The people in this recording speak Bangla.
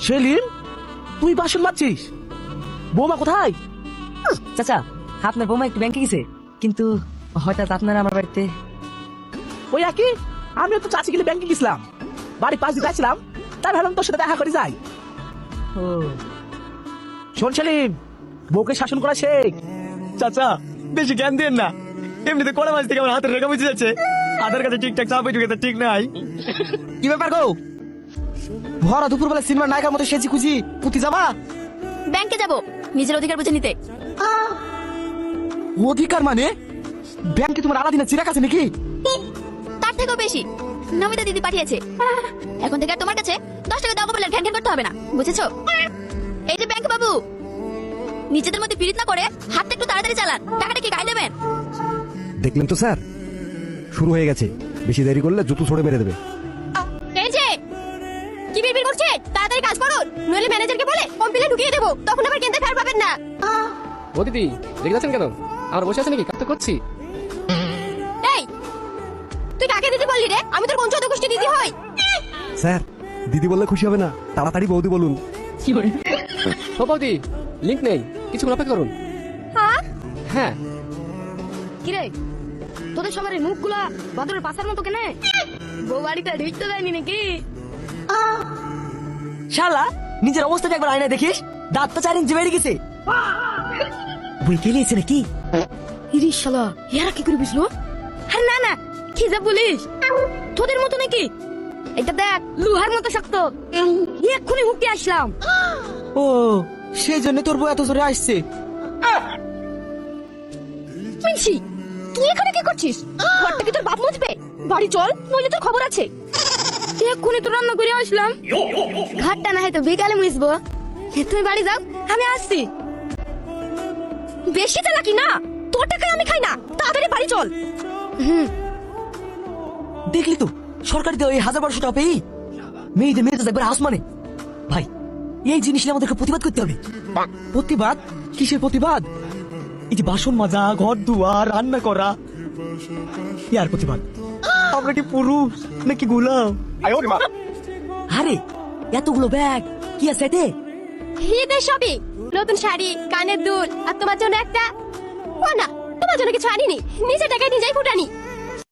সেলিম, তুই বাসন মাজছিস? বৌমা কোথায়? চাচা, আপনার বৌমা একটু ব্যাংকে গেছে, কিন্তু হঠাৎ আপনারা আমার বাড়িতে। ওই একই, আমিও তো চাচি গেলে ব্যাংকে গেছিলাম, বাড়ি পাশ দিয়ে যাচ্ছিলাম, তাই ভাবলাম তোর সাথে দেখা করে যাই। ও শোন সেলিম, বউকে শাসন করা শেখ। চাচা বেশি জ্ঞান দেন না, এমনিতে কড়া মাছ থেকে আমার হাতের রেখা বুঝে যাচ্ছে, হাতের কাছে ঠিকঠাক চাপ হয়ে ঠিক নাই। কি ব্যাপার গো? ভরা দুপুর বেলা সিনেমার নায়িকার মতো সেজি খুঁজি পুঁতি যাবা? ব্যাংকে যাব নিজের অধিকার বুঝে নিতে। অধিকার মানে? ব্যাংকে তোমার আলাদা চিরাক আছে নাকি? তার থেকেও বেশি নমিতা দিদি পাঠিয়েছে। এখন থেকে আর তোমার কাছে 10 টাকা দাও বলে ঘ্যান ঘ্যান করতে হবে না, বুঝেছো? এই যে ব্যাংক বাবু, নিজেদের মধ্যে পিরিত না করে হাতটা একটু তাড়াতাড়ি চালান, টাকাটা কি গায়ে দেবেন? দেখলেন তো স্যার, শুরু হয়ে গেছে। বেশি দেরি করলে জুতো ছড়ে মেরে দেবে। এই যে কি বিড়বিড় করছে, তাড়াতাড়ি কাজ করুন, নইলে ম্যানেজারকে বলে কমপ্লেইন ঢুকিয়ে দেবো, তখন আবার কেনতে ফের পাবেন না। ও দিদি, রেগে যাচ্ছেন কেন? আর বসে আছেন নাকি? কাজ তো করছি। এই তুই কাকে দিদি বললি রে? আমি তোর কোন চোদ্দ গোষ্ঠী দিদি হই? স্যার, দিদি বললে খুশি হবে না, তাড়াতাড়ি বৌদি বলুন। ও বৌদি, লিংক নেই, কিছুক্ষণ অপেক্ষা করুন। হ্যাঁ হ্যাঁ, কিরে তোদের সবার এই মুখগুলা বাদরের পাশার মতো কেন? বউ বাড়িতে ঢুকতে দেয়নি নাকি? শালা, নিজের অবস্থাটা একবার আয়নায় দেখিস, দাঁত তো 4 ইঞ্চি বেড়ে গেছে। বই খেলিয়েছে নাকি? ইরি শালা, ইয়ারা কি করে বুঝলো? আরে না না, কি যা বলিস? তোদের মতো নাকি? এটা দেখ, লোহার মতো শক্ত, এক্ষুনি হুকে আসলাম। ও, সেই জন্য তোর বউ এত জোরে আসছে। মিনসি, তুই এখানে কি করছিস? ঘরটা কি তোর বাপ মুছবে? বাড়ি চল, নইলে তোর খবর আছে। এক্ষুনি তো রান্না করে আসলাম, ঘরটা না হয়তো বিকালে মুছবো। তুমি বাড়ি যাও, আমি আসছি। বেশি চালাকি না, তোর টাকায় আমি খাই না, তাড়াতাড়ি বাড়ি চল। দেখলি তো, সরকারি দেওয়া এই 1000-1200 টাকা পেয়ে মেয়েদের মেয়েদের একবার আসমানে। ভাই, এই জিনিস নিয়ে আমাদেরকে প্রতিবাদ করতে হবে। প্রতিবাদ? কিসের প্রতিবাদ? এই যে বাসন মাজা, ঘর দুয়ার, রান্না করা, ইয়ার প্রতিবাদ। আমরা কি পুরুষ নাকি গোলাম? আরে এতগুলো ব্যাগ কি আছে এতে? ঈদের শপিং, নতুন শাড়ি, কানের দুল, আর তোমার জন্য একটা। ও না, তোমার জন্য কিছু আনিনি, নিজের টাকায় নিজেই ফুটানি।